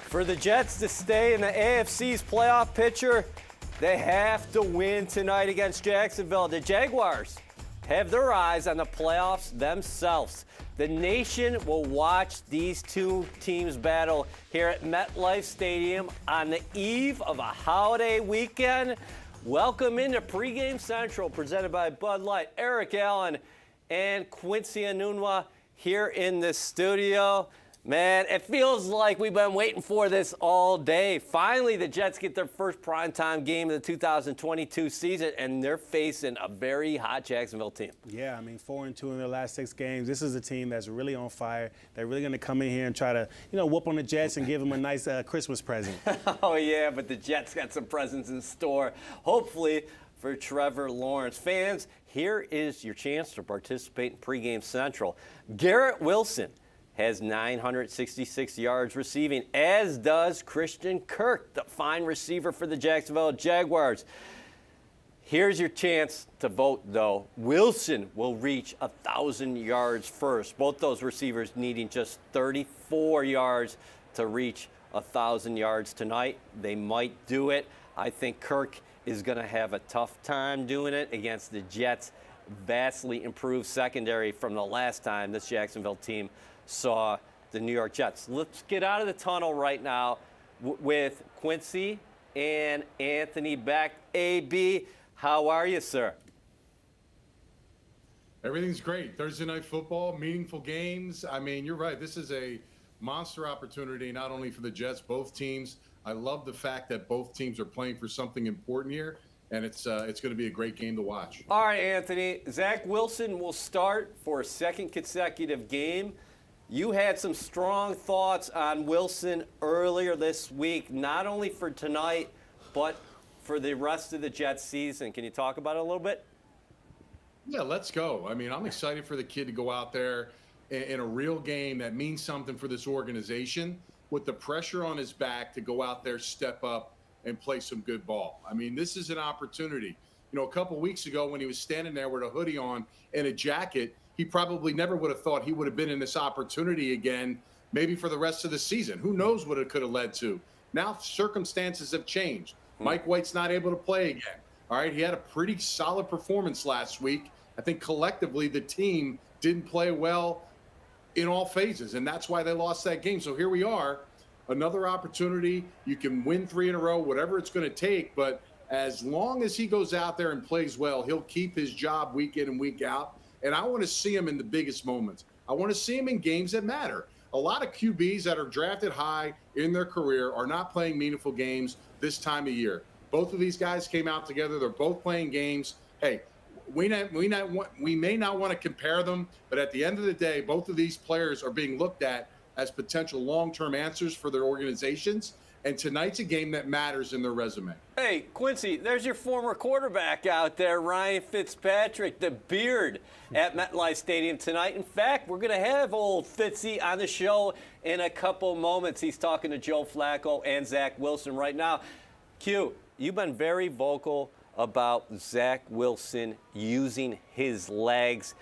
For the Jets to stay in the AFC's playoff picture, they have to win tonight against Jacksonville. The Jaguars have their eyes on the playoffs themselves. The nation will watch these two teams battle here at MetLife Stadium on the eve of a holiday weekend. Welcome into Pregame Central, presented by Bud Light. Eric Allen and Quincy Enunwa here in the studio. Man, it feels like we've been waiting for this all day. Finally, the Jets get their first primetime game of the 2022 season, and they're facing a very hot Jacksonville team. Yeah, I mean, 4-2 in their last 6 games. This is a team that's really on fire. They're really going to come in here and try to, whoop on the Jets and give them a nice Christmas present. Oh, yeah, but the Jets got some presents in store, hopefully, for Trevor Lawrence. Fans, here is your chance to participate in Pregame Central. Garrett Wilson has 966 yards receiving, as does Christian Kirk, the fine receiver for the Jacksonville Jaguars. Here's your chance to vote, though. Wilson will reach 1,000 yards first. Both those receivers needing just 34 yards to reach 1,000 yards tonight. They might do it. I think Kirk is going to have a tough time doing it against the Jets' vastly improved secondary from the last time this Jacksonville team saw the New York Jets. Let's get out of the tunnel right now with Quincy and Anthony back. AB, how are you, sir? Everything's great. Thursday night football, meaningful games. I mean, you're right. This is a monster opportunity, not only for the Jets, both teams. I love the fact that both teams are playing for something important here, and it's going to be a great game to watch. All right, Anthony. Zach Wilson will start for a second consecutive game. You had some strong thoughts on Wilson earlier this week, not only for tonight, but for the rest of the Jets season. Can you talk about it a little bit? Yeah, let's go. I mean, I'm excited for the kid to go out there in a real game that means something for this organization, with the pressure on his back to go out there, step up, and play some good ball. I mean, this is an opportunity. A couple weeks ago when he was standing there with a hoodie on and a jacket, he probably never would have thought he would have been in this opportunity again, maybe for the rest of the season. Who knows what it could have led to? Now circumstances have changed. Mike White's not able to play again. All right, he had a pretty solid performance last week. I think collectively the team didn't play well in all phases, and that's why they lost that game. So here we are, another opportunity. You can win 3 in a row, whatever it's going to take, but as long as he goes out there and plays well, he'll keep his job week in and week out. And I want to see him in the biggest moments. I want to see him in games that matter. A lot of QBs that are drafted high in their career are not playing meaningful games this time of year. Both of these guys came out together. They're both playing games. Hey, we may not want to compare them, but at the end of the day, both of these players are being looked at as potential long-term answers for their organizations. And tonight's a game that matters in their resume. Hey, Quincy, there's your former quarterback out there, Ryan Fitzpatrick, the beard at MetLife Stadium tonight. In fact, we're going to have old Fitzy on the show in a couple moments. He's talking to Joe Flacco and Zach Wilson right now. Q, you've been very vocal about Zach Wilson using his legs.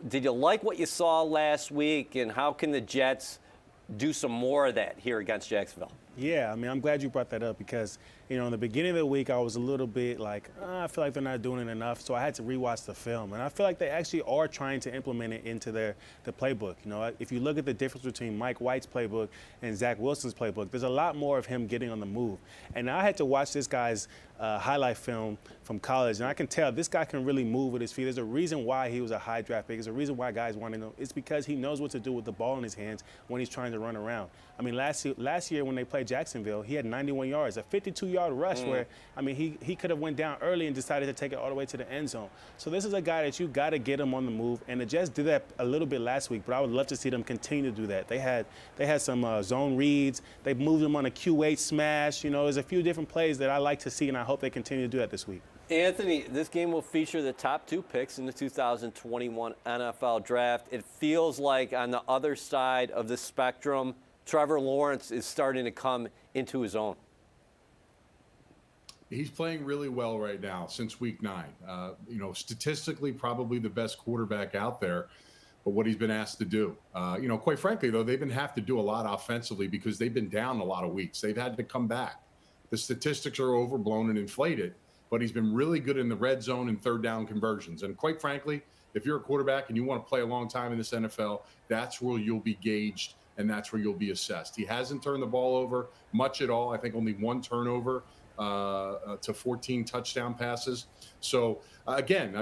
Did you like what you saw last week, and how can the Jets do some more of that here against Jacksonville? Yeah, I mean, I'm glad you brought that up because, in the beginning of the week, I was a little bit like, I feel like they're not doing it enough. So I had to rewatch the film. And I feel like they actually are trying to implement it into the playbook. If you look at the difference between Mike White's playbook and Zach Wilson's playbook, there's a lot more of him getting on the move. And I had to watch this guy's highlight film from college, and I can tell this guy can really move with his feet. There's a reason why he was a high draft pick. There's a reason why guys want to know. It's because he knows what to do with the ball in his hands when he's trying to run around. I mean, last year when they played Jacksonville, he had 91 yards, a 52-yard rush where, I mean, he could have went down early and decided to take it all the way to the end zone. So this is a guy that you got to get him on the move, and the Jets did that a little bit last week, but I would love to see them continue to do that. They had some zone reads. They moved him on a Q8 smash. There's a few different plays that I like to see, and I hope they continue to do that this week. Anthony, this game will feature the top 2 picks in the 2021 NFL Draft. It feels like on the other side of the spectrum, Trevor Lawrence is starting to come into his own. He's playing really well right now since week 9. Statistically, probably the best quarterback out there. but what he's been asked to do. Quite frankly, though, they've been have to do a lot offensively because they've been down a lot of weeks. They've had to come back. The statistics are overblown and inflated, but he's been really good in the red zone and third down conversions. And quite frankly, if you're a quarterback and you want to play a long time in this NFL, that's where you'll be gauged and that's where you'll be assessed. He hasn't turned the ball over much at all. I think only one turnover to 14 touchdown passes. So again,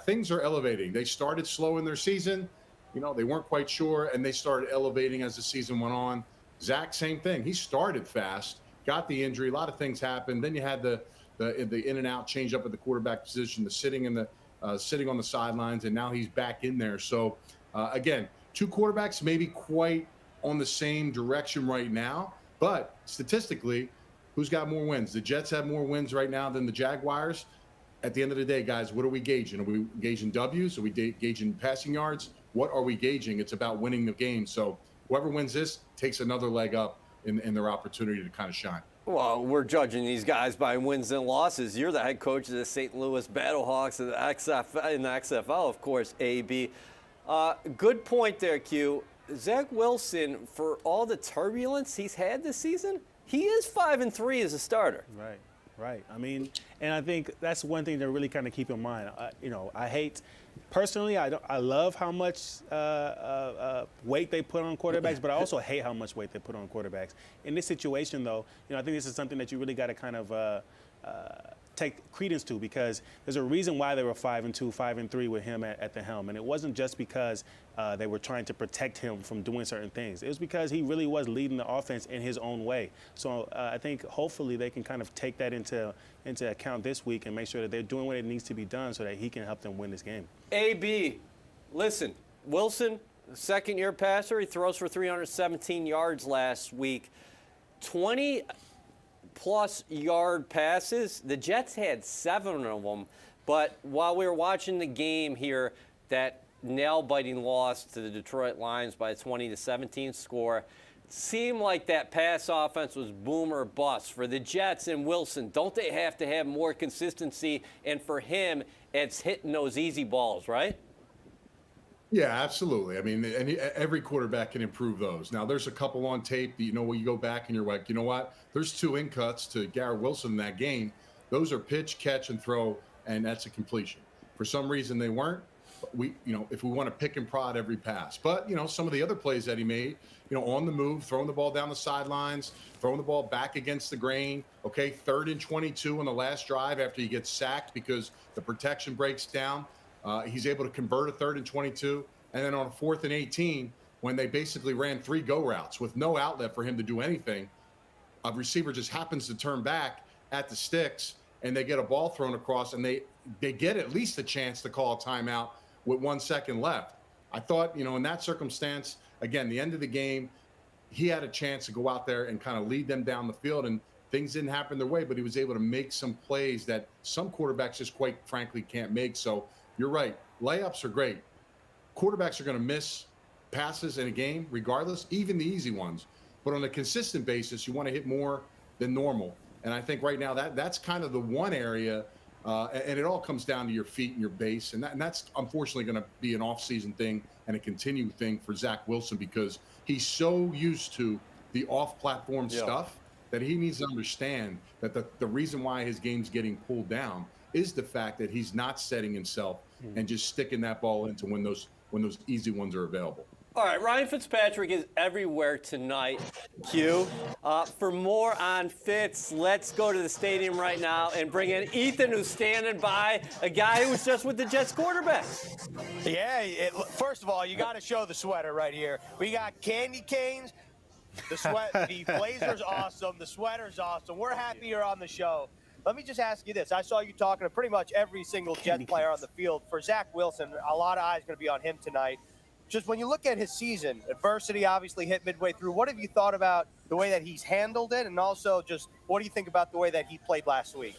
things are elevating. They started slow in their season. They weren't quite sure, and they started elevating as the season went on. Zach, same thing. He started fast, got the injury. A lot of things happened. Then you had the in and out change up at the quarterback position, the sitting on the sidelines, and now he's back in there. So again, two quarterbacks maybe quite on the same direction right now, but statistically, who's got more wins? The Jets have more wins right now than the Jaguars. At the end of the day, guys, what are we gauging? Are we gauging W's? Are we gauging passing yards? What are we gauging? It's about winning the game. So whoever wins this takes another leg up in their opportunity to kind of shine. Well, we're judging these guys by wins and losses. You're the head coach of the St. Louis Battlehawks in the XFL, of course, AB. Good point there, Q. Zach Wilson, for all the turbulence he's had this season, he is 5-3 as a starter. Right. And I think that's one thing to really kind of keep in mind. I hate, personally, I love how much weight they put on quarterbacks, but I also hate how much weight they put on quarterbacks. In this situation, though, I think this is something that you really got to kind of take credence to, because there's a reason why they were 5-2, 5-3 with him at the helm. And it wasn't just because they were trying to protect him from doing certain things. It was because he really was leading the offense in his own way. So I think hopefully they can kind of take that into account this week and make sure that they're doing what it needs to be done so that he can help them win this game. AB, listen, Wilson, second-year passer, he throws for 317 yards last week. 20-plus yard passes. The Jets had 7 of them. But while we were watching the game here, that nail-biting loss to the Detroit Lions by a 20-17 score, seemed like that pass offense was boom or bust. For the Jets and Wilson, don't they have to have more consistency? And for him, it's hitting those easy balls, right? Yeah, absolutely. Every quarterback can improve those. Now, there's a couple on tape that, where you go back and you're like, you know what? There's 2 in-cuts to Garrett Wilson in that game. Those are pitch, catch, and throw, and that's a completion. For some reason, they weren't. If we want to pick and prod every pass. But, some of the other plays that he made, on the move, throwing the ball down the sidelines, throwing the ball back against the grain. Okay, 3rd and 22 on the last drive after he gets sacked because the protection breaks down. He's able to convert a 3rd and 22. And then on a 4th and 18, when they basically ran 3 go routes with no outlet for him to do anything, a receiver just happens to turn back at the sticks and they get a ball thrown across and they get at least a chance to call a timeout with 1 second left. I thought, in that circumstance, again, the end of the game, he had a chance to go out there and kind of lead them down the field, and things didn't happen their way, but he was able to make some plays that some quarterbacks just quite frankly can't make. So you're right. Layups are great. Quarterbacks are going to miss passes in a game regardless, even the easy ones. But on a consistent basis, you want to hit more than normal. And I think right now that's kind of the one area, and it all comes down to your feet and your base. And that's unfortunately going to be an off-season thing and a continued thing for Zach Wilson because he's so used to the off-platform stuff that he needs to understand that the reason why his game's getting pulled down is the fact that he's not setting himself and just sticking that ball into when those easy ones are available. All right, Ryan Fitzpatrick is everywhere tonight, Q. For more on Fitz, let's go to the stadium right now and bring in Ethan, who's standing by, a guy who was just with the Jets quarterback. Yeah, first of all, you got to show the sweater right here. We got candy canes. The blazer's awesome. The sweater's awesome. We're happy you're on the show. Let me just ask you this. I saw you talking to pretty much every single Jet player on the field. For Zach Wilson, a lot of eyes going to be on him tonight. Just when you look at his season, adversity obviously hit midway through. What have you thought about the way that he's handled it? And also just what do you think about the way that he played last week?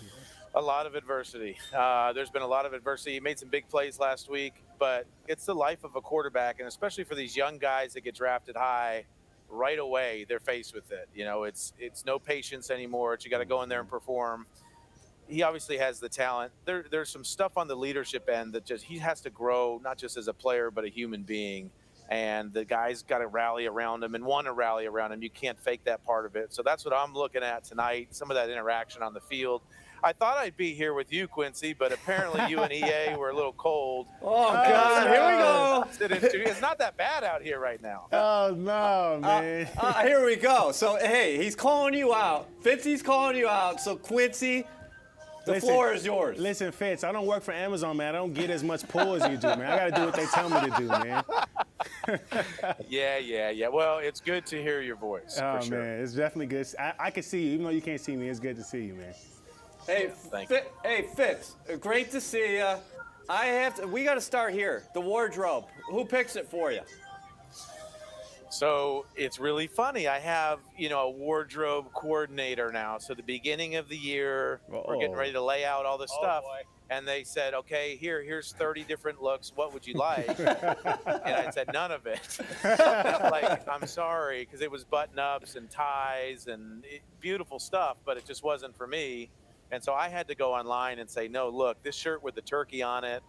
A lot of adversity. There's been a lot of adversity. He made some big plays last week, but it's the life of a quarterback, and especially for these young guys that get drafted high, right away they're faced with it. It's no patience anymore. You got to go in there and perform. he obviously has the talent. There's some stuff on the leadership end that just he has to grow, not just as a player, but a human being. And the guys got to rally around him and want to rally around him. You can't fake that part of it. So that's what I'm looking at tonight, some of that interaction on the field. I thought I'd be here with you, Quincy, but apparently you and EA were a little cold. Oh, God, here we go. It's not that bad out here right now. Oh, no, man. Here we go. So, hey, he's calling you out. Fitzy's calling you out. So, Quincy, the floor is yours. Listen, Fitz, I don't work for Amazon, man. I don't get as much pull as you do, man. I got to do what they tell me to do, man. Yeah. Well, it's good to hear your voice. Oh, for sure. man, it's definitely good. I can see you. Even though you can't see me, it's good to see you, man. Hey, Thank you. Hey, Fitz, great to see you. We got to start here. The wardrobe. Who picks it for you? So it's really funny. I have, a wardrobe coordinator now. So the beginning of the year, we're getting ready to lay out all the stuff. Boy. And they said, okay, here's 30 different looks. What would you like? And I said, none of it. I'm sorry, because it was button-ups and ties and beautiful stuff, but it just wasn't for me. And so I had to go online and say, no, look, this shirt with the turkey on it,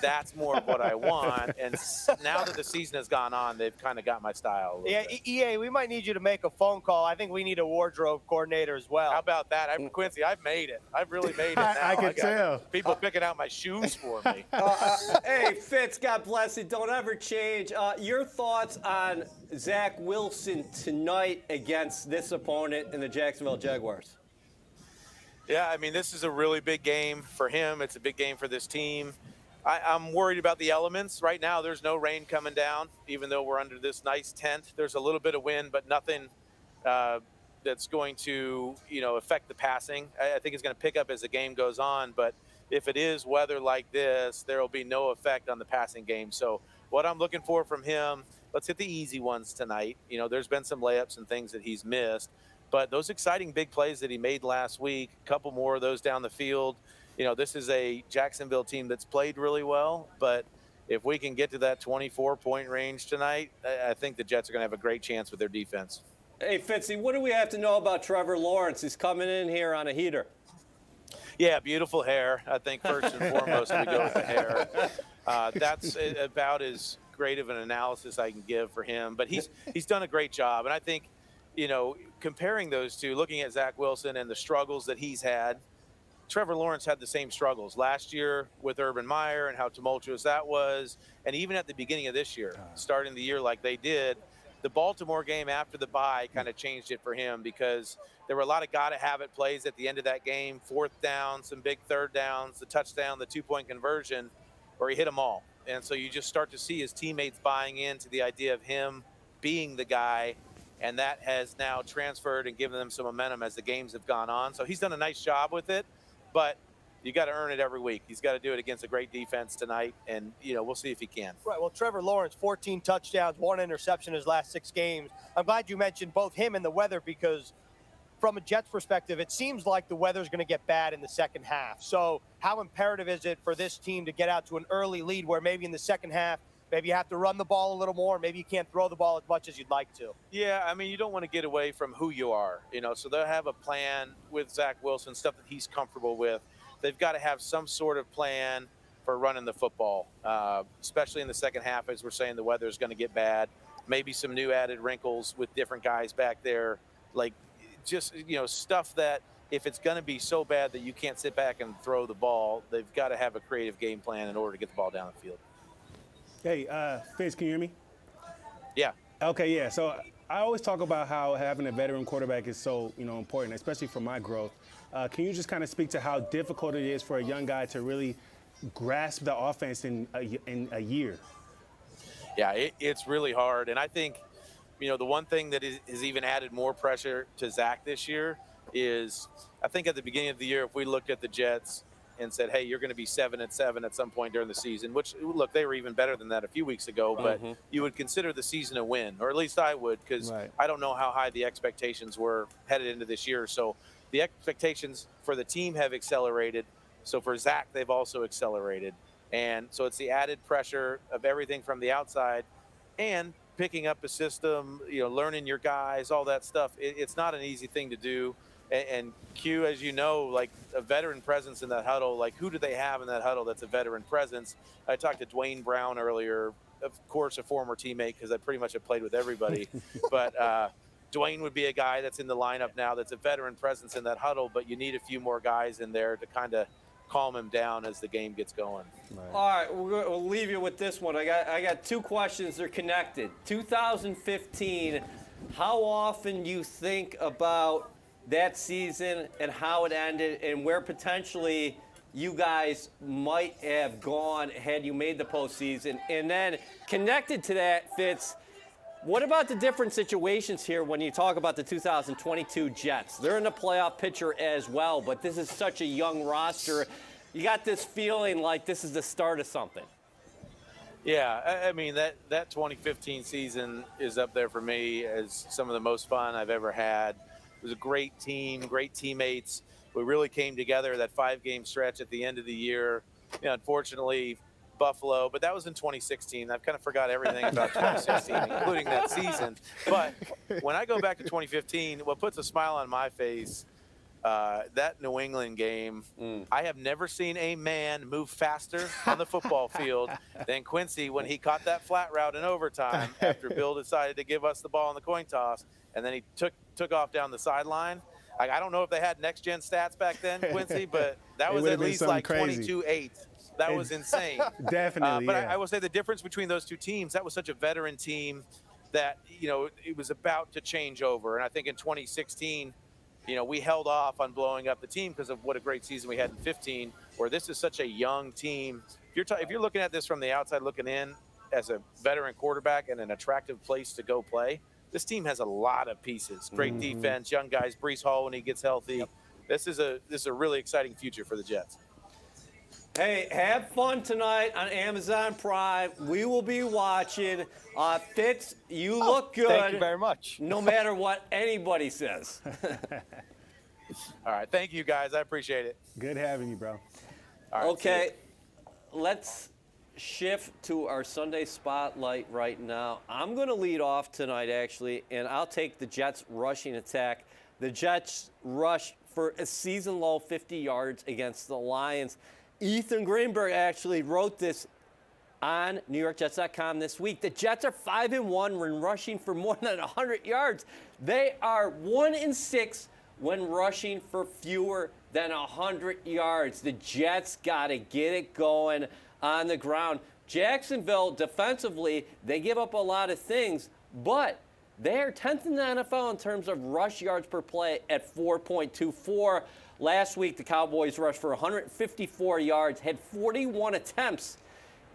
that's more of what I want. And now that the season has gone on, they've kind of got my style. Yeah, EA, we might need you to make a phone call. I think we need a wardrobe coordinator as well. How about that? Quincy, I've made it. I've really made it now. I can tell. People picking out my shoes for me. Hey, Fitz, God bless you. Don't ever change. Your thoughts on Zach Wilson tonight against this opponent in the Jacksonville Jaguars? Yeah, I mean, this is a really big game for him. It's a big game for this team. I'm worried about the elements. Right now, there's no rain coming down, even though we're under this nice tent. There's a little bit of wind, but nothing that's going to, affect the passing. I think it's going to pick up as the game goes on, but if it is weather like this, there will be no effect on the passing game. So what I'm looking for from him, let's hit the easy ones tonight. There's been some layups and things that he's missed, but those exciting big plays that he made last week, a couple more of those down the field. This is a Jacksonville team that's played really well, but if we can get to that 24-point range tonight, I think the Jets are going to have a great chance with their defense. Hey, Fitzy, what do we have to know about Trevor Lawrence? He's coming in here on a heater. Yeah, beautiful hair. I think first and foremost we go with the hair. That's about as great of an analysis I can give for him. But he's done a great job. And I think, comparing those two, looking at Zach Wilson and the struggles that he's had, Trevor Lawrence had the same struggles last year with Urban Meyer and how tumultuous that was. And even at the beginning of this year, starting the year like they did, the Baltimore game after the bye kind of changed it for him because there were a lot of gotta-have-it plays at the end of that game, fourth down, some big third downs, the touchdown, the two-point conversion, where he hit them all. And so you just start to see his teammates buying into the idea of him being the guy, and that has now transferred and given them some momentum as the games have gone on. So he's done a nice job with it, but you got to earn it every week. He's got to do it against a great defense tonight, and, we'll see if he can. Right. Well, Trevor Lawrence, 14 touchdowns, 1 interception in his last 6 games. I'm glad you mentioned both him and the weather because from a Jets perspective, it seems like the weather's going to get bad in the second half. So how imperative is it for this team to get out to an early lead where maybe in the second half, maybe you have to run the ball a little more, maybe you can't throw the ball as much as you'd like to? Yeah, I mean, you don't want to get away from who you are, so they'll have a plan with Zach Wilson, stuff that he's comfortable with. They've got to have some sort of plan for running the football, especially in the second half, as we're saying the weather is going to get bad. Maybe some new added wrinkles with different guys back there, like just, stuff that if it's going to be so bad that you can't sit back and throw the ball, they've got to have a creative game plan in order to get the ball down the field. Hey, Fitz, can you hear me? Yeah. Okay, yeah. So I always talk about how having a veteran quarterback is so, important, especially for my growth. Can you just kind of speak to how difficult it is for a young guy to really grasp the offense in a year? Yeah, it's really hard. And I think, the one thing that has even added more pressure to Zach this year is I think at the beginning of the year, if we looked at the Jets and said, hey, you're going to be 7-7 at some point during the season, which, look, they were even better than that a few weeks ago, but you would consider the season a win, or at least I would, because I don't know how high the expectations were headed into this year. So the expectations for the team have accelerated. So for Zach, they've also accelerated. And so it's the added pressure of everything from the outside and picking up a system, learning your guys, all that stuff. It's not an easy thing to do. And Q, as you know, like a veteran presence in that huddle, like who do they have in that huddle that's a veteran presence? I talked to Dwayne Brown earlier, of course, a former teammate, because I pretty much have played with everybody. But Dwayne would be a guy that's in the lineup now that's a veteran presence in that huddle, but you need a few more guys in there to kind of calm him down as the game gets going. Right. All right, we'll leave you with this one. I got two questions. They're connected. 2015, how often you think about that season and how it ended and where potentially you guys might have gone had you made the postseason? And then connected to that, Fitz, what about the different situations here when you talk about the 2022 Jets? They're in the playoff picture as well, but this is such a young roster. You got this feeling like this is the start of something. Yeah, I mean, that 2015 season is up there for me as some of the most fun I've ever had. It was a great team, great teammates. We really came together that 5-game stretch at the end of the year. You know, unfortunately, Buffalo, but that was in 2016. I've kind of forgot everything about 2016, including that season. But when I go back to 2015, what puts a smile on my face, that New England game, I have never seen a man move faster on the football field than Quincy when he caught that flat route in overtime after Bill decided to give us the ball in the coin toss, and then he took off down the sideline. I don't know if they had next-gen stats back then, Quincy, but that was at least like 22-8. That was insane. Definitely, but yeah. I will say the difference between those two teams, that was such a veteran team that, you know, it was about to change over. And I think in 2016, you know, we held off on blowing up the team because of what a great season we had in 15, where this is such a young team. If you're looking at this from the outside looking in as a veteran quarterback and an attractive place to go play, this team has a lot of pieces. Great defense, young guys, Breece Hall when he gets healthy. Yep. This is a really exciting future for the Jets. Hey, have fun tonight on Amazon Prime. We will be watching. Fitz, you look good. Thank you very much. No matter what anybody says. All right. Thank you, guys. I appreciate it. Good having you, bro. All right, okay, let's shift to our Sunday spotlight right now. I'm going to lead off tonight, actually, and I'll take the Jets' rushing attack. The Jets rushed for a season-low 50 yards against the Lions. Ethan Greenberg actually wrote this on NewYorkJets.com this week. The Jets are 5-1 when rushing for more than 100 yards. They are 1-6 when rushing for fewer than 100 yards. The Jets got to get it going on the ground. Jacksonville, defensively, they give up a lot of things, but they are 10th in the NFL in terms of rush yards per play at 4.24. Last week, the Cowboys rushed for 154 yards, had 41 attempts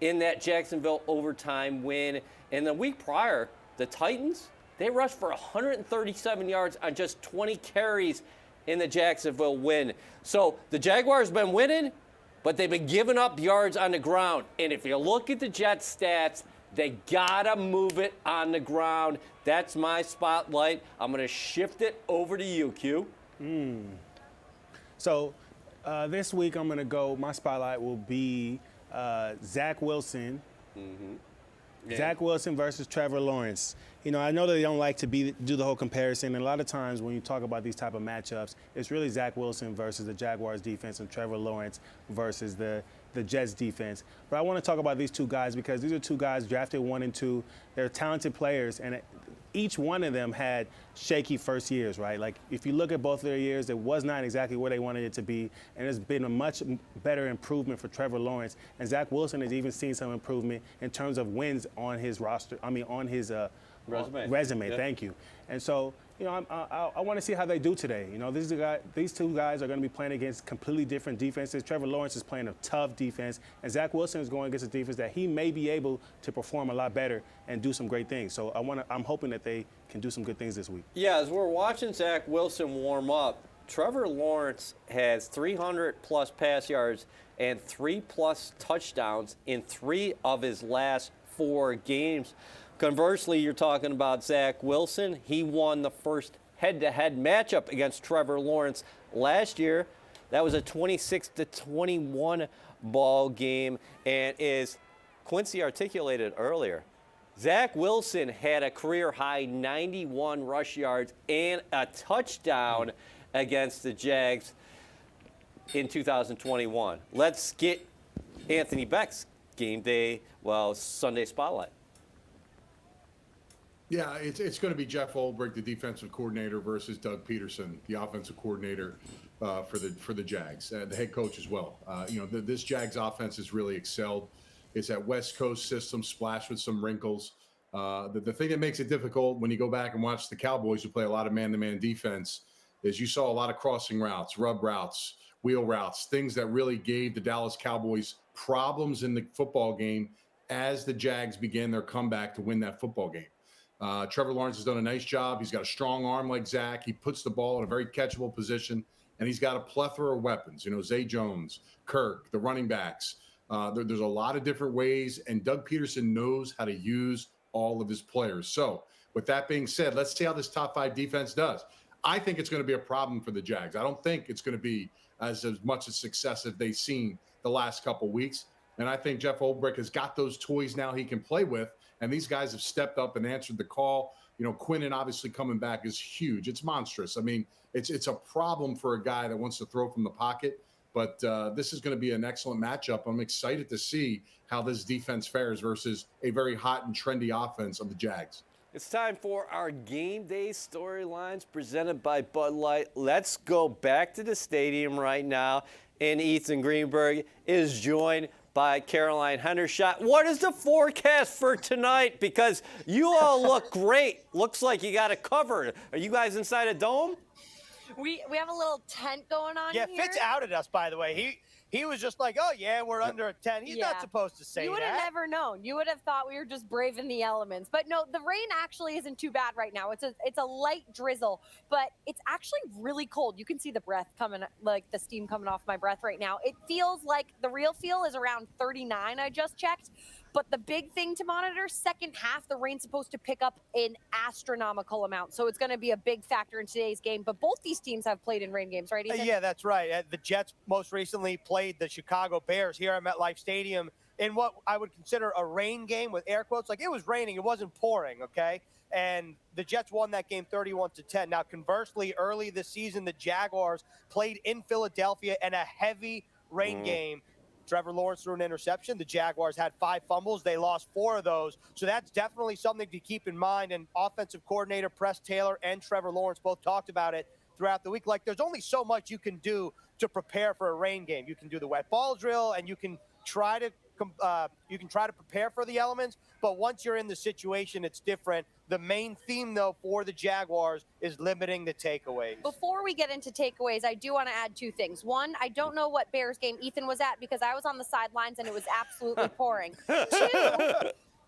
in that Jacksonville overtime win. And the week prior, the Titans, they rushed for 137 yards on just 20 carries in the Jacksonville win. So the Jaguars have been winning, but they've been giving up yards on the ground. And if you look at the Jets stats, they gotta move it on the ground. That's my spotlight. I'm gonna shift it over to you, Q. So this week I'm going to go, my spotlight will be Zach Wilson. Yeah. Zach Wilson versus Trevor Lawrence. You know, I know that they don't like to do the whole comparison, and a lot of times when you talk about these type of matchups, it's really Zach Wilson versus the Jaguars defense and Trevor Lawrence versus the Jets defense. But I want to talk about these two guys because these are two guys drafted 1 and 2. They're talented players, and each one of them had shaky first years, right? Like, if you look at both of their years, it was not exactly where they wanted it to be, and there's been a much better improvement for Trevor Lawrence. And Zach Wilson has even seen some improvement in terms of wins on his roster, on his resume. Yeah. Thank you. And so, you know, I want to see how they do today. You know, these two guys are going to be playing against completely different defenses. Trevor Lawrence is playing a tough defense, and Zach Wilson is going against a defense that he may be able to perform a lot better and do some great things. So I'm hoping that they can do some good things this week. Yeah, as we're watching Zach Wilson warm up, Trevor Lawrence has 300-plus pass yards and 3+ touchdowns in 3 of his last 4 games. Conversely, you're talking about Zach Wilson. He won the first head-to-head matchup against Trevor Lawrence last year. That was a 26-21 ball game. And as Quincy articulated earlier, Zach Wilson had a career-high 91 rush yards and a touchdown against the Jags in 2021. Let's get Anthony Beck's game day, Sunday spotlight. Yeah, it's going to be Jeff Ulbrich, the defensive coordinator, versus Doug Peterson, the offensive coordinator for the Jags, the head coach as well. This Jags offense has really excelled. It's that West Coast system splashed with some wrinkles. The thing that makes it difficult when you go back and watch the Cowboys, who play a lot of man-to-man defense, is you saw a lot of crossing routes, rub routes, wheel routes, things that really gave the Dallas Cowboys problems in the football game as the Jags began their comeback to win that football game. Trevor Lawrence has done a nice job. He's got a strong arm like Zach. He puts the ball in a very catchable position, and he's got a plethora of weapons. Zay Jones, Kirk, the running backs. There's a lot of different ways, and Doug Peterson knows how to use all of his players. So with that being said, let's see how this top 5 defense does. I think it's going to be a problem for the Jags. I don't think it's going to be as much a success as they've seen the last couple weeks. And I think Jeff Ulbrich has got those toys now he can play with. And these guys have stepped up and answered the call. Quinnen obviously coming back is huge. It's monstrous. I mean, it's a problem for a guy that wants to throw from the pocket. But this is going to be an excellent matchup. I'm excited to see how this defense fares versus a very hot and trendy offense of the Jags. It's time for our game day storylines presented by Bud Light. Let's go back to the stadium right now. And Ethan Greenberg is joined by Caroline Hendershot. What is the forecast for tonight? Because you all look great. Looks like you got it covered. Are you guys inside a dome? We have a little tent going on here. Yeah, Fitz outed us, by the way. He was just like, oh, yeah, we're under a tent. He's not supposed to say that. You would have never known. You would have thought we were just braving the elements. But no, the rain actually isn't too bad right now. It's a light drizzle, but it's actually really cold. You can see the breath coming, like the steam coming off my breath right now. It feels like the real feel is around 39, I just checked. But the big thing to monitor, second half, the rain's supposed to pick up an astronomical amount. So it's going to be a big factor in today's game. But both these teams have played in rain games, right, Ethan? Yeah, that's right. The Jets most recently played the Chicago Bears here at MetLife Stadium in what I would consider a rain game with air quotes. Like, it was raining. It wasn't pouring, okay? And the Jets won that game 31-10. Now, conversely, early this season, the Jaguars played in Philadelphia in a heavy rain game. Trevor Lawrence threw an interception. The Jaguars had 5 fumbles. They lost 4 of those. So that's definitely something to keep in mind. And offensive coordinator Press Taylor and Trevor Lawrence both talked about it throughout the week. Like, there's only so much you can do to prepare for a rain game. You can do the wet ball drill, and you can try to prepare for the elements. But once you're in the situation, it's different. The main theme, though, for the Jaguars is limiting the takeaways. Before we get into takeaways, I do want to add 2 things. One, I don't know what Bears game Ethan was at because I was on the sidelines and it was absolutely pouring.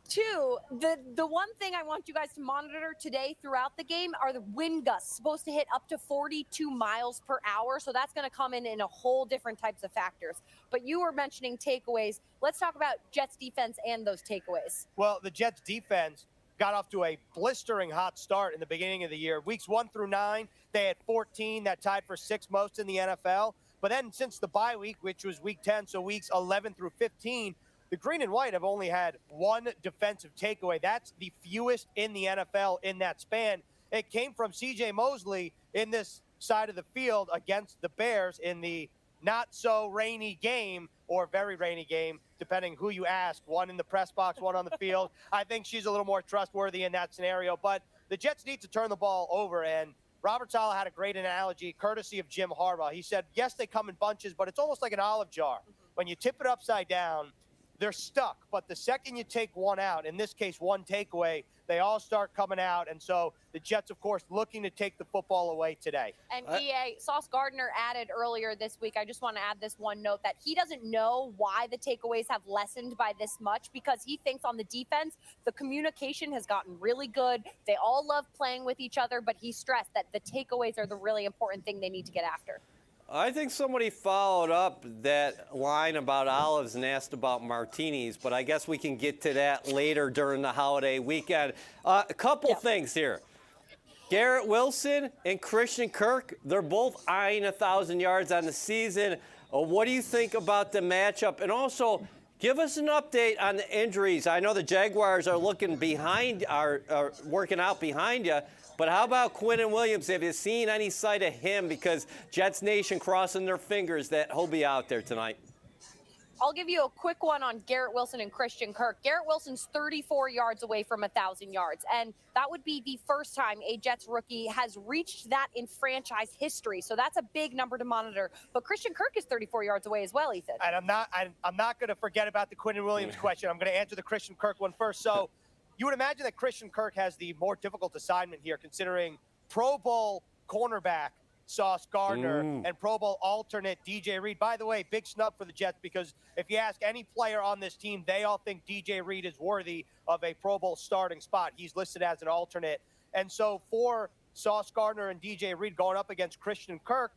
Two, the one thing I want you guys to monitor today throughout the game are the wind gusts, supposed to hit up to 42 miles per hour. So that's going to come in a whole different types of factors. But you were mentioning takeaways. Let's talk about Jets defense and those takeaways. Well, the Jets defense got off to a blistering hot start in the beginning of the year. Weeks 1 through 9, they had 14. That tied for 6th most in the NFL. But then since the bye week, which was week 10, so weeks 11 through 15, the green and white have only had 1 defensive takeaway. That's the fewest in the NFL in that span. It came from C.J. Mosley in this side of the field against the Bears in the not-so-rainy game, or very rainy game, depending who you ask. 1 in the press box, 1 on the field. I think she's a little more trustworthy in that scenario. But the Jets need to turn the ball over, and Robert Saleh had a great analogy, courtesy of Jim Harbaugh. He said, yes, they come in bunches, but it's almost like an olive jar. When you tip it upside down, they're stuck. But the second you take one out, in this case, 1 takeaway, they all start coming out. And so the Jets, of course, looking to take the football away today. And Sauce Gardner added earlier this week, I just want to add this one note, that he doesn't know why the takeaways have lessened by this much, because he thinks on the defense, the communication has gotten really good. They all love playing with each other, but he stressed that the takeaways are the really important thing they need to get after. I think somebody followed up that line about olives and asked about martinis, but I guess we can get to that later during the holiday weekend. A couple things here. Garrett Wilson and Christian Kirk, they're both eyeing 1,000 yards on the season. What do you think about the matchup? And also, Give us an update on the injuries. I know the Jaguars are looking behind, are working out behind you, but how about Quinnen Williams? Have you seen any sight of him? Because Jets Nation crossing their fingers that he'll be out there tonight. I'll give you a quick one on Garrett Wilson and Christian Kirk. Garrett Wilson's 34 yards away from 1,000 yards, and that would be the first time a Jets rookie has reached that in franchise history. So that's a big number to monitor. But Christian Kirk is 34 yards away as well, Ethan. And I'm not going to forget about the Quinnen Williams question. I'm going to answer the Christian Kirk one first. So you would imagine that Christian Kirk has the more difficult assignment here, considering Pro Bowl cornerback Sauce Gardner and Pro Bowl alternate DJ Reed. By the way, big snub for the Jets, because if you ask any player on this team, they all think DJ Reed is worthy of a Pro Bowl starting spot. He's listed as an alternate. And so for Sauce Gardner and DJ Reed going up against Christian Kirk,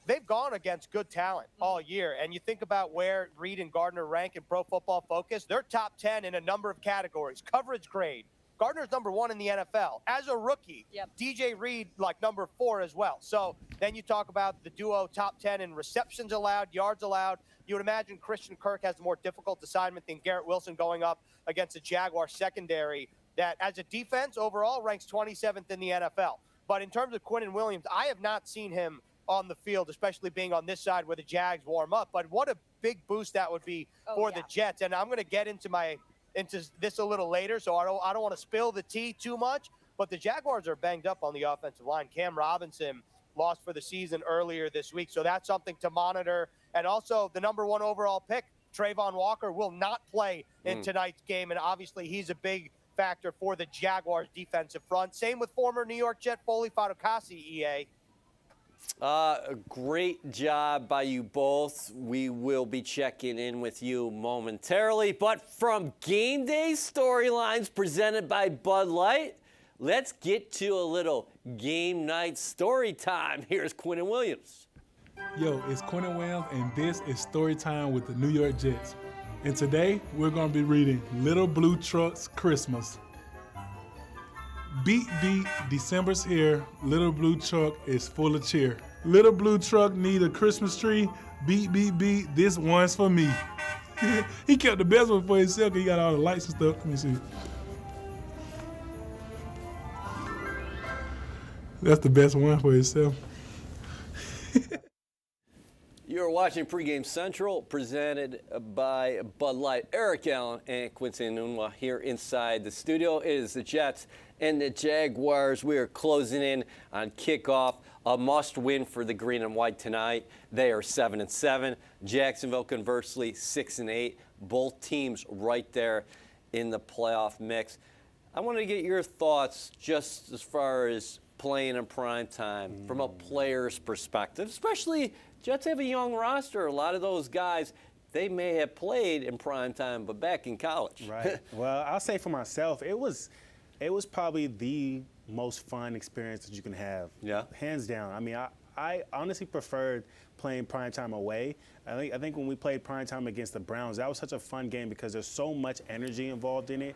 they've gone against good talent all year. And you think about where Reed and Gardner rank in Pro Football Focus, they're top 10 in a number of categories. Coverage grade, Gardner's number 1 in the NFL. As a rookie, DJ Reed, like number 4 as well. So then you talk about the duo top 10 in receptions allowed, yards allowed. You would imagine Christian Kirk has the more difficult assignment than Garrett Wilson going up against the Jaguar secondary that, as a defense, overall ranks 27th in the NFL. But in terms of Quinnen Williams, I have not seen him on the field, especially being on this side where the Jags warm up. But what a big boost that would be for the Jets. And I'm going to get into this a little later, so I don't want to spill the tea too much, but the Jaguars are banged up on the offensive line. Cam Robinson lost for the season earlier this week, so that's something to monitor. And also the number 1 overall pick, Trayvon Walker, will not play in tonight's game, and obviously he's a big factor for the Jaguars defensive front. Same with former New York Jet Foley Fatukasi, EA. Great job by you both. We will be checking in with you momentarily. But from game day storylines presented by Bud Light, let's get to a little game night story time. Here's Quinnen Williams. Yo, it's Quinnen Williams, and this is Story Time with the New York Jets. And today, we're going to be reading Little Blue Truck's Christmas. Beat, December's here. Little Blue Truck is full of cheer. Little Blue Truck need a Christmas tree. Beat, this one's for me. He kept the best one for himself. He got all the lights and stuff. Let me see. That's the best one for himself. You're watching Pregame Central, presented by Bud Light. Eric Allen and Quincy Enunwa here inside the studio. It is the Jets and the Jaguars. We are closing in on kickoff. A must-win for the green and white tonight. They are 7-7. Jacksonville, conversely, 6-8. Both teams right there in the playoff mix. I want to get your thoughts just as far as playing in prime time from a player's perspective, especially Jets have a young roster. A lot of those guys, they may have played in prime time, but back in college. Right. Well, I'll say for myself, it was probably the most fun experience that you can have. Yeah. Hands down. I mean, I honestly preferred playing primetime away. I think when we played primetime against the Browns, that was such a fun game because there's so much energy involved in it.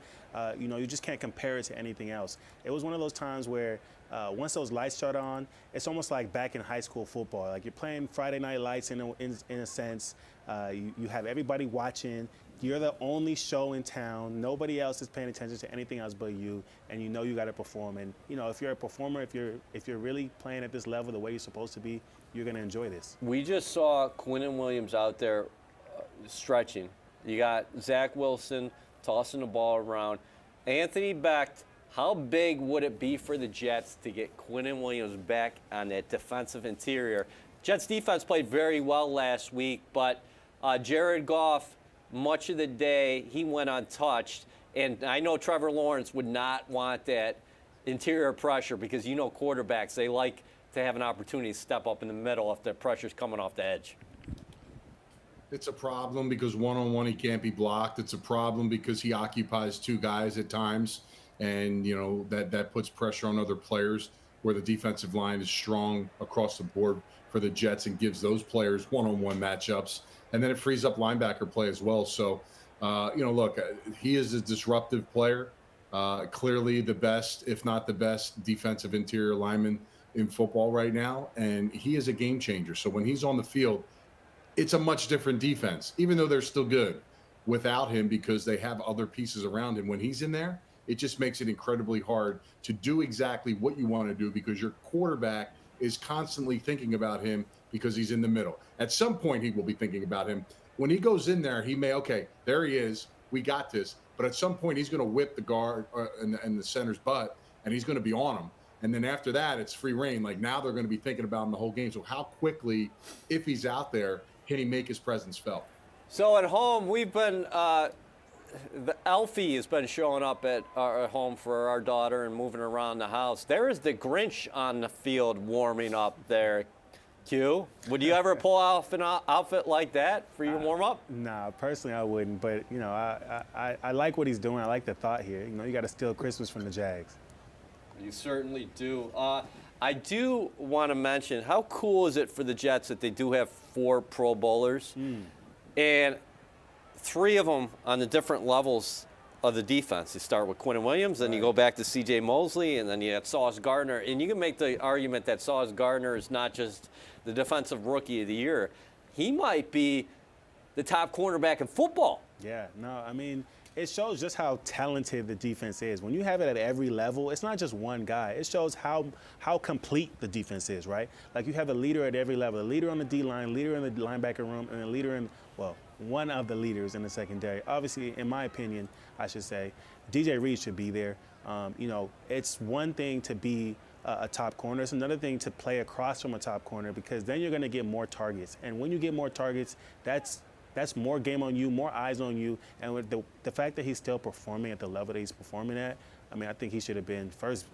You just can't compare it to anything else. It was one of those times where once those lights shut on, it's almost like back in high school football. Like you're playing Friday Night Lights in a sense. You have everybody watching. You're the only show in town. Nobody else is paying attention to anything else but you, and you got to perform. And if you're a performer, if you're really playing at this level the way you're supposed to be, you're going to enjoy this. We just saw Quinnen Williams out there stretching. You got Zach Wilson tossing the ball around. Anthony Becht, how big would it be for the Jets to get Quinnen Williams back on that defensive interior? Jets defense played very well last week, but Jared Goff, much of the day, he went untouched. And I know Trevor Lawrence would not want that interior pressure because quarterbacks, they like to have an opportunity to step up in the middle if the pressure's coming off the edge. It's a problem because one-on-one he can't be blocked. It's a problem because he occupies 2 guys at times, and that puts pressure on other players where the defensive line is strong across the board for the Jets and gives those players one-on-one matchups. And then it frees up linebacker play as well. So, look, he is a disruptive player, clearly the best, if not the best, defensive interior lineman in football right now. And he is a game changer. So when he's on the field, it's a much different defense, even though they're still good. without him because they have other pieces around him. When he's in there, it just makes it incredibly hard to do exactly what you want to do because your quarterback is constantly thinking about him because he's in the middle. At some point, he will be thinking about him. When he goes in there, he may, okay, there he is. We got this. But at some point, he's going to whip the guard and the center's butt, and he's going to be on him. And then after that, it's free reign. Like now they're going to be thinking about him the whole game. So how quickly, if he's out there, can he make his presence felt? So at home, we've been the Elfie has been showing up at home for our daughter and moving around the house. There is the Grinch on the field warming up there. Q, would you ever pull off an outfit like that for your warm up? Nah, personally I wouldn't. But you know, I like what he's doing. I like the thought here. You know, you got to steal Christmas from the Jags. You certainly do. I do want to mention how cool is it for the Jets that they do have 4 Pro Bowlers, and 3 of them on the different levels of the defense. You start with Quinnen Williams, then you go back to C.J. Mosley, and then you have Sauce Gardner. And you can make the argument that Sauce Gardner is not just the defensive rookie of the year. He might be the top cornerback in football. Yeah, no, I mean, it shows just how talented the defense is. When you have it at every level, it's not just one guy. It shows how complete the defense is, right? Like you have a leader at every level, a leader on the D-line, leader in the linebacker room, and a leader in, well, one of the leaders in the secondary. Obviously, in my opinion, I should say, DJ Reed should be there. You know, it's one thing to be a top corner. It's another thing to play across from a top corner because then you're going to get more targets. And when you get more targets, that's more game on you, more eyes on you. And with the fact that he's still performing at the level that he's performing at, I mean, I think he should have been first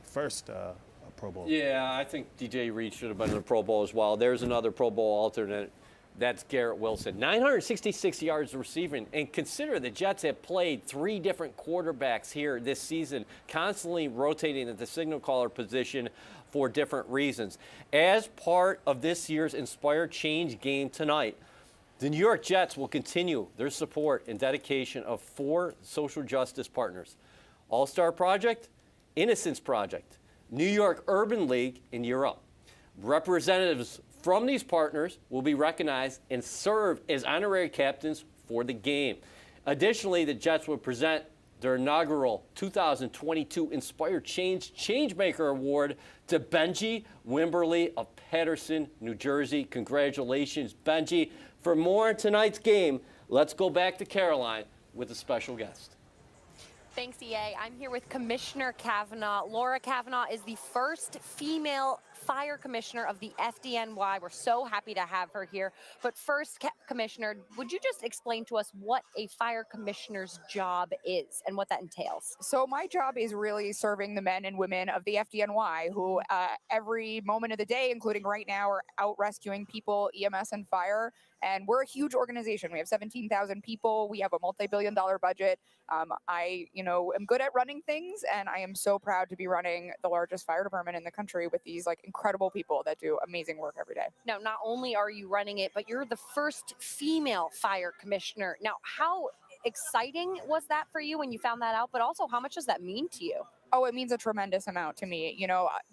Pro Bowl. Yeah, I think DJ Reed should have been in the Pro Bowl as well. There's another Pro Bowl alternate. That's Garrett Wilson. 966 yards receiving. And consider the Jets have played 3 different quarterbacks here this season, constantly rotating at the signal caller position for different reasons. As part of this year's Inspire Change game tonight, the New York Jets will continue their support and dedication of 4 social justice partners: All-Star Project, Innocence Project, New York Urban League, and Europe. Representatives from these partners will be recognized and serve as honorary captains for the game. Additionally, the Jets will present their inaugural 2022 Inspire Change Changemaker Award to Benji Wimberly of Paterson, New Jersey. Congratulations, Benji. For more on tonight's game, let's go back to Caroline with a special guest. Thanks, EA. I'm here with Commissioner Kavanaugh. Laura Kavanaugh is the first female fire commissioner of the FDNY. We're so happy to have her here. But first, Commissioner, would you just explain to us what a fire commissioner's job is and what that entails? So my job is really serving the men and women of the FDNY who every moment of the day, including right now, are out rescuing people, EMS and fire. And we're a huge organization. We have 17,000 people. We have a multi-billion-dollar budget. I, am good at running things, and I am so proud to be running the largest fire department in the country with these incredible people that do amazing work every day. Now, not only are you running it, but you're the first female fire commissioner. Now, how exciting was that for you when you found that out? But also, how much does that mean to you? Oh, it means a tremendous amount to me.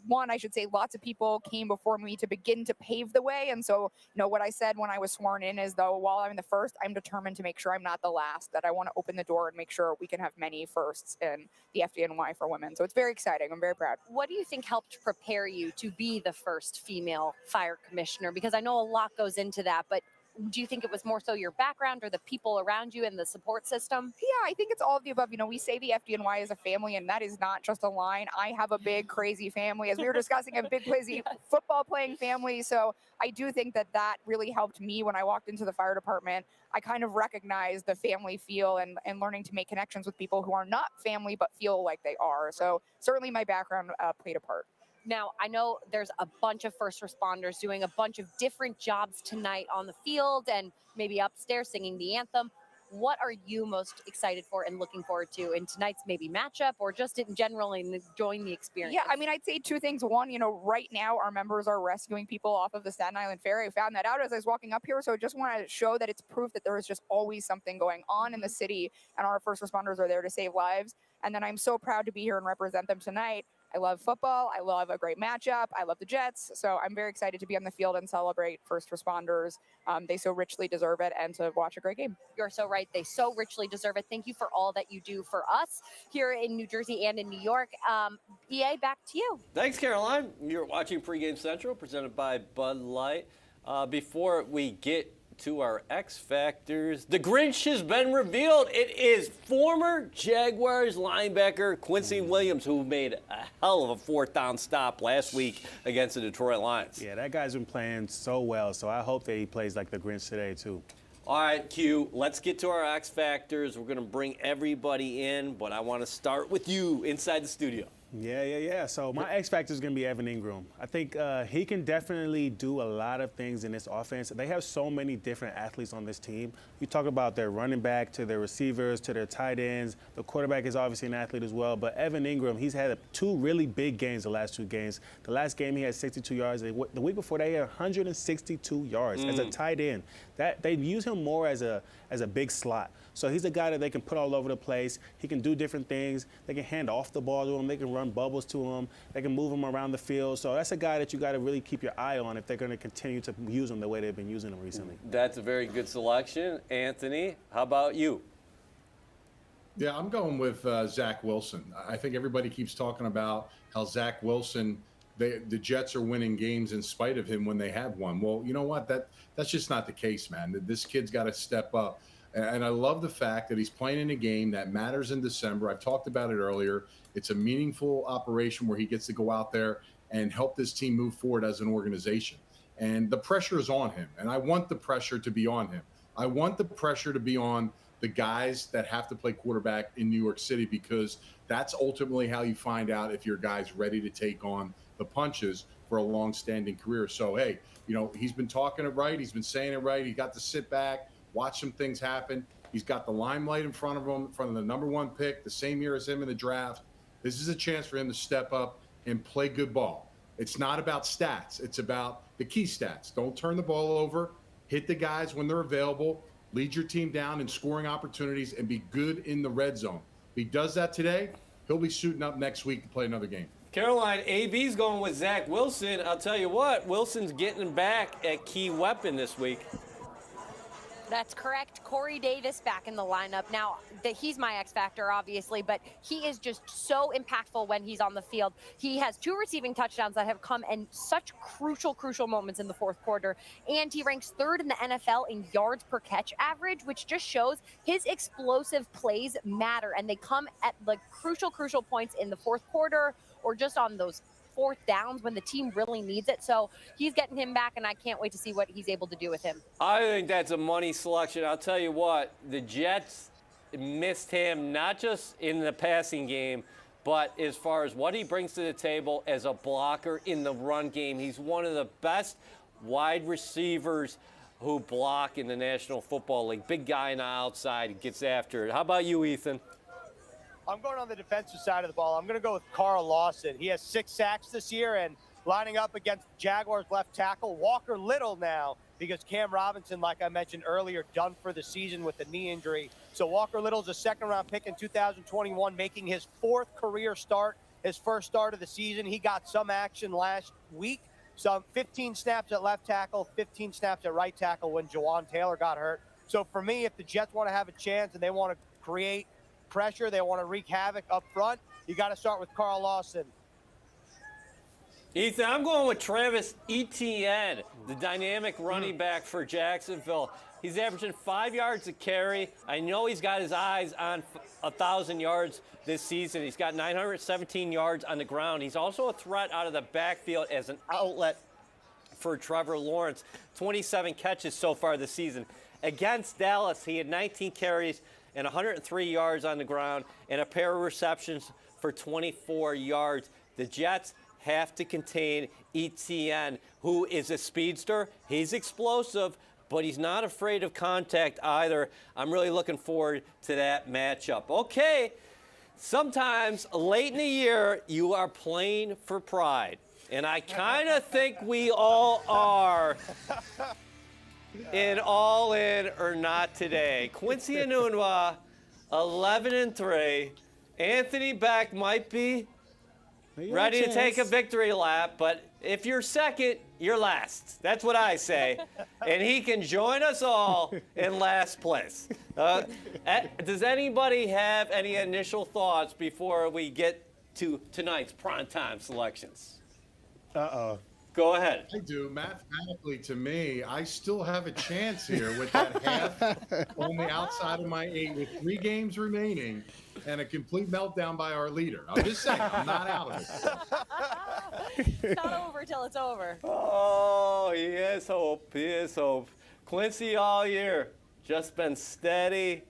One, I should say lots of people came before me to begin to pave the way. And so, what I said when I was sworn in is, though, while I'm the first, I'm determined to make sure I'm not the last, that I want to open the door and make sure we can have many firsts in the FDNY for women. So it's very exciting. I'm very proud. What do you think helped prepare you to be the first female fire commissioner? Because I know a lot goes into that, but do you think it was more so your background or the people around you and the support system? Yeah, I think it's all of the above. We say the FDNY is a family, and that is not just a line. I have a big, crazy family. As we were discussing, a big, crazy football-playing family. So I do think that really helped me when I walked into the fire department. I kind of recognized the family feel and learning to make connections with people who are not family but feel like they are. So certainly my background played a part. Now, I know there's a bunch of first responders doing a bunch of different jobs tonight on the field and maybe upstairs singing the anthem. What are you most excited for and looking forward to in tonight's maybe matchup or just in general and enjoying the experience? Yeah, I'd say 2 things. One, right now our members are rescuing people off of the Staten Island Ferry. I found that out as I was walking up here. So I just want to show that it's proof that there is just always something going on in the city and our first responders are there to save lives. And then I'm so proud to be here and represent them tonight. I love football. I love a great matchup. I love the Jets. So I'm very excited to be on the field and celebrate first responders. They so richly deserve it, and to watch a great game. You're so right. They so richly deserve it. Thank you for all that you do for us here in New Jersey and in New York. EA, back to you. Thanks, Caroline. You're watching Pregame Central, presented by Bud Light. Before we get to our X Factors, the Grinch has been revealed. It is former Jaguars linebacker Quincy Williams, who made a hell of a fourth down stop last week against the Detroit Lions. Yeah, that guy's been playing so well, so I hope that he plays like the Grinch today, too. All right, Q, let's get to our X Factors. We're going to bring everybody in, but I want to start with you inside the studio. Yeah. So my X factor is going to be Evan Ingram. I think he can definitely do a lot of things in this offense. They have so many different athletes on this team. You talk about their running back to their receivers to their tight ends. The quarterback is obviously an athlete as well. But Evan Ingram, he's had two really big games the last two games. The last game he had 62 yards. The week before they had 162 yards as a tight end. That they use him more as a big slot. So he's a guy that they can put all over the place. He can do different things. They can hand off the ball to him. They can run bubbles to him. They can move him around the field. So that's a guy that you got to really keep your eye on if they're going to continue to use him the way they've been using him recently. That's a very good selection. Anthony, how about you? Yeah, I'm going with Zach Wilson. I think everybody keeps talking about how Zach Wilson, the Jets are winning games in spite of him when they have won. Well, you know what? That's just not the case, man. This kid's got to step up. And I love the fact that he's playing in a game that matters in December. I've talked about it earlier. It's a meaningful operation where he gets to go out there and help this team move forward as an organization. And the pressure is on him. And I want the pressure to be on him. I want the pressure to be on the guys that have to play quarterback in New York City, because that's ultimately how you find out if your guy's ready to take on the punches for a long-standing career. So, hey, he's been talking it right. He's been saying it right. He got to sit back, watch some things happen. He's got the limelight in front of him, in front of the number one pick, the same year as him in the draft. This is a chance for him to step up and play good ball. It's not about stats. It's about the key stats. Don't turn the ball over. Hit the guys when they're available. Lead your team down in scoring opportunities and be good in the red zone. If he does that today, he'll be suiting up next week to play another game. Caroline, AB's going with Zach Wilson. I'll tell you what, Wilson's getting back at key weapon this week. That's correct. Corey Davis back in the lineup. Now, he's my X factor, obviously, but he is just so impactful when he's on the field. He has 2 receiving touchdowns that have come in such crucial moments in the fourth quarter. And he ranks 3rd in the NFL in yards per catch average, which just shows his explosive plays matter. And they come at the crucial points in the fourth quarter or just on those fourth downs when the team really needs it. So he's getting him back, and I can't wait to see what he's able to do with him. I think that's a money selection. I'll tell you what, the Jets missed him not just in the passing game, but as far as what he brings to the table as a blocker in the run game. He's one of the best wide receivers who block in the National Football League. Big guy on the outside, he gets after it. How about you, Ethan? I'm going on the defensive side of the ball. I'm going to go with Carl Lawson. He has 6 sacks this year, and lining up against Jaguars left tackle Walker Little now, because Cam Robinson, like I mentioned earlier, done for the season with a knee injury. So Walker Little's a 2nd-round pick in 2021, making his 4th career start, his first start of the season. He got some action last week, some 15 snaps at left tackle, 15 snaps at right tackle when Jawan Taylor got hurt. So for me, if the Jets want to have a chance and they want to create pressure, they want to wreak havoc up front, you got to start with Carl Lawson. Ethan, I'm going with Travis Etienne, the dynamic running back for Jacksonville. He's averaging 5 yards a carry. I know he's got his eyes on 1,000 yards this season. He's got 917 yards on the ground. He's also a threat out of the backfield as an outlet for Trevor Lawrence. 27 catches so far this season. Against Dallas, he had 19 carries and 103 yards on the ground and a pair of receptions for 24 yards. The Jets have to contain Etienne, who is a speedster. He's explosive, but he's not afraid of contact either. I'm really looking forward to that matchup. Okay, sometimes late in the year, you are playing for pride. And I kind of think we all are. In All In or Not Today. Quincy Enunwa, 11-3. Anthony Beck might be You got ready to take a chance. victory lap, but if you're second, you're last. That's what I say. And he can join us all in last place. Does anybody have any initial thoughts before we get to tonight's primetime selections? Uh-oh. Go ahead. I do. Mathematically, to me, I still have a chance here with that half on the outside of my 8 with 3 games remaining and a complete meltdown by our leader. I'm just saying, I'm not out of it. It's not over till it's over. Oh, he has hope. He has hope. Quincy all year just been steady,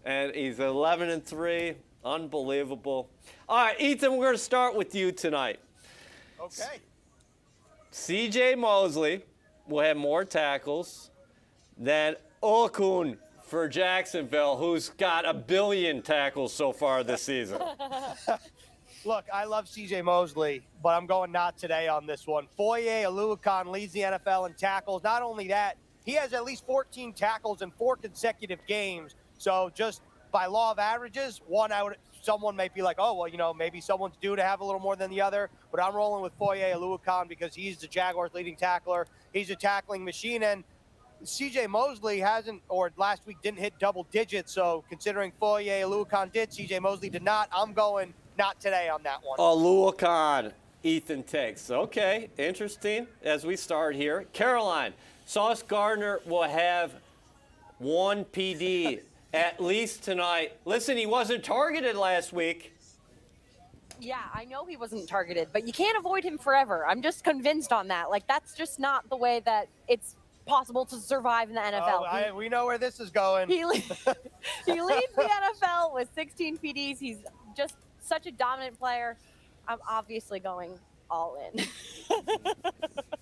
and he's 11-3. Unbelievable. All right, Ethan, we're going to start with you tonight. Okay. C.J. Mosley will have more tackles than Okun for Jacksonville, who's got 1 billion tackles so far this season. Look, I love C.J. Mosley, but I'm going not today on this one. Foye Oluokun leads the NFL in tackles. Not only that, he has at least 14 tackles in 4 consecutive games. So just by law of averages, someone may be like, oh, well, you know, maybe someone's due to have a little more than the other. But I'm rolling with Foye Oluokun because he's the Jaguars' leading tackler. He's a tackling machine. And C.J. Mosley hasn't, or last week didn't hit double digits. So considering Foye Oluokun did, C.J. Mosley did not. I'm going not today on that one. Oluokun, Ethan takes. Okay, interesting as we start here. Caroline, Sauce Gardner will have 1 PD at least tonight. Listen, he wasn't targeted last week. Yeah, I know he wasn't targeted, but you can't avoid him forever. I'm just convinced on that. Like, that's just not the way that it's possible to survive in the NFL. Oh, we know where this is going. He leads the NFL with 16 PDs. He's just such a dominant player. I'm obviously going all in.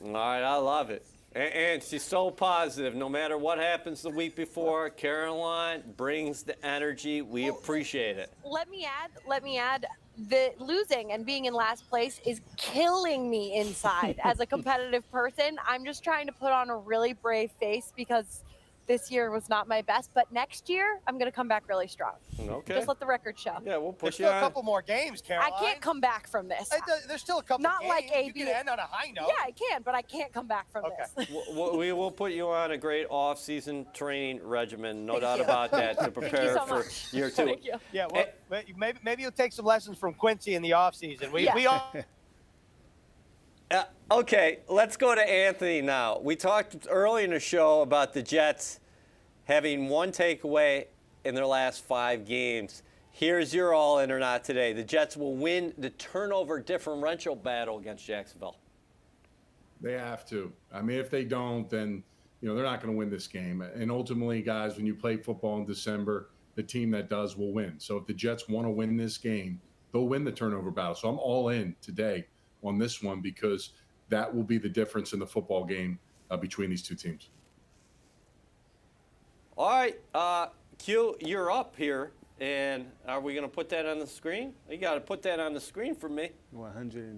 All right, I love it. And she's so positive. No matter what happens the week before, Caroline brings the energy. We appreciate it. Let me add, the losing and being in last place is killing me inside as a competitive person. I'm just trying to put on a really brave face because this year was not my best, but next year I'm going to come back really strong. Okay. Just let the record show. Yeah, we'll There's put you still a on. couple more games, Caroline. I can't come back from this. There's still a couple Not games. like AB. You can end on a high note. Yeah, I can, but I can't come back from this. We will put you on a great off-season training regimen, no doubt about that, to prepare so for much. year 2. Thank you. Yeah, well, maybe you'll take some lessons from Quincy in the offseason. We all. Okay, let's go to Anthony now. We talked early in the show about the Jets having 1 takeaway in their last 5 games. Here's your all-in or not today. The Jets will win the turnover differential battle against Jacksonville. They have to. I mean, if they don't, then, they're not going to win this game. And ultimately, guys, when you play football in December, the team that does will win. So if the Jets want to win this game, they'll win the turnover battle. So I'm all in today on this one because that will be the difference in the football game between these 2 teams. All right, Q, you're up here. And are we going to put that on the screen? You got to put that on the screen for me. 100.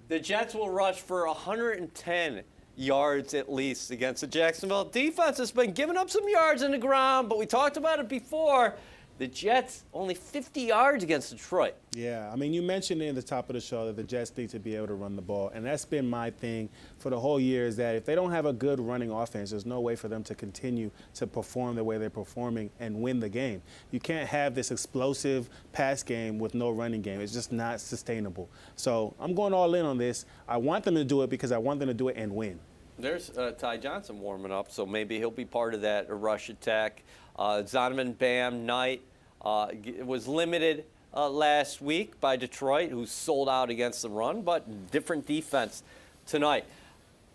The Jets will rush for 110 yards at least against the Jacksonville defense. Has been giving up some yards in the ground, but we talked about it before. The Jets only 50 yards against Detroit. Yeah, I mean, you mentioned in the top of the show that the Jets need to be able to run the ball, and that's been my thing for the whole year is that if they don't have a good running offense, there's no way for them to continue to perform the way they're performing and win the game. You can't have this explosive pass game with no running game. It's just not sustainable. So I'm going all in on this. I want them to do it because I want them to do it and win. There's Ty Johnson warming up, so maybe he'll be part of that rush attack. Zonovan Bam Knight was limited last week by Detroit, who sold out against the run, but different defense tonight.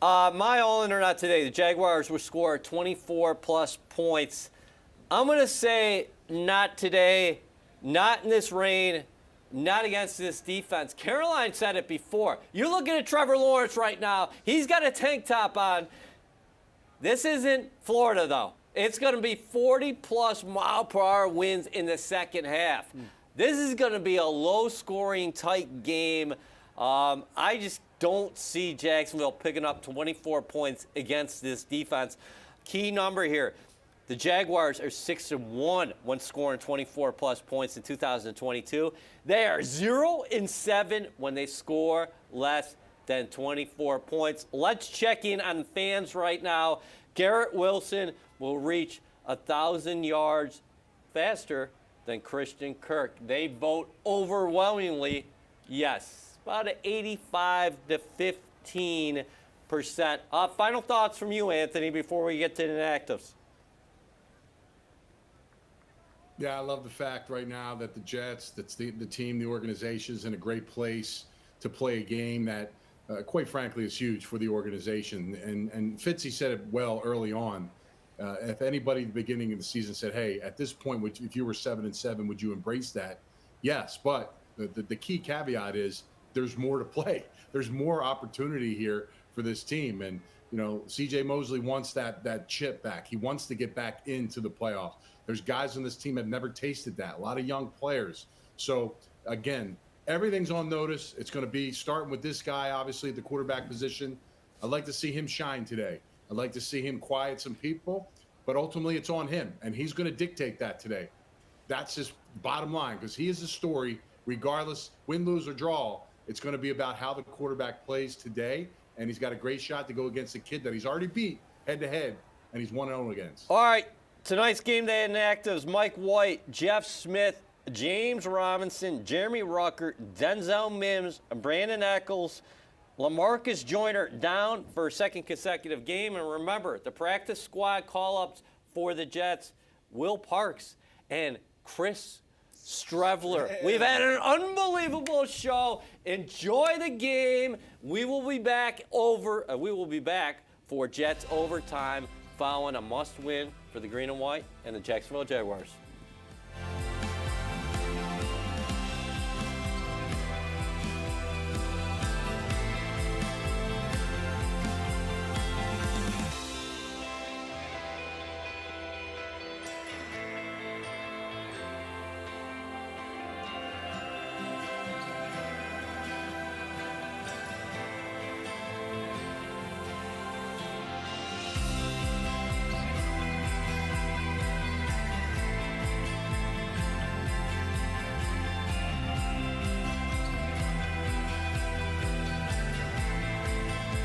My all-in or not today, the Jaguars will score 24-plus points. I'm going to say not today, not in this rain, not against this defense. Caroline said it before. You're looking at Trevor Lawrence right now. He's got a tank top on. This isn't Florida, though. It's going to be 40-plus mile-per-hour winds in the second half. This is going to be a low-scoring, tight game. I just don't see Jacksonville picking up 24 points against this defense. Key number here, The Jaguars are 6-1 when scoring 24-plus points in 2022. They are 0-7 when they score less than 24 points. Let's check in on the fans right now. Garrett Wilson will reach 1,000 yards faster than Christian Kirk. They vote overwhelmingly yes, about an 85 to 15%. Final thoughts from you, Anthony, before we get to the inactives. Yeah, I love the fact right now that the Jets, that's the team, the organization is in a great place to play a game that, quite frankly, is huge for the organization. And Fitzy said it well early on. If anybody at the beginning of the season said, hey, at this point, if you were 7-7, would you embrace that? Yes, but the key caveat is there's more to play. There's more opportunity here for this team. And, you know, C.J. Mosley wants that chip back. He wants to get back into the playoffs. There's guys on this team that have never tasted that, a lot of young players. So, again, everything's on notice. It's going to be starting with this guy, obviously, at the quarterback position. I'd like to see him shine today. I'd like to see him quiet some people, but ultimately it's on him, and he's going to dictate that today. That's his bottom line, because he is the story, regardless, win, lose, or draw. It's going to be about how the quarterback plays today, and he's got a great shot to go against a kid that he's already beat head-to-head, and he's 1-0 against. All right, tonight's game day inactives: Mike White, Jeff Smith, James Robinson, Jeremy Ruckert, Denzel Mims, Brandon Eccles, LaMarcus Joyner down for a second consecutive game. And remember, the practice squad call-ups for the Jets: Will Parks and Chris Strevler. We've had an unbelievable show. Enjoy the game. We will be back for Jets overtime following a must-win for the Green and White and the Jacksonville Jaguars.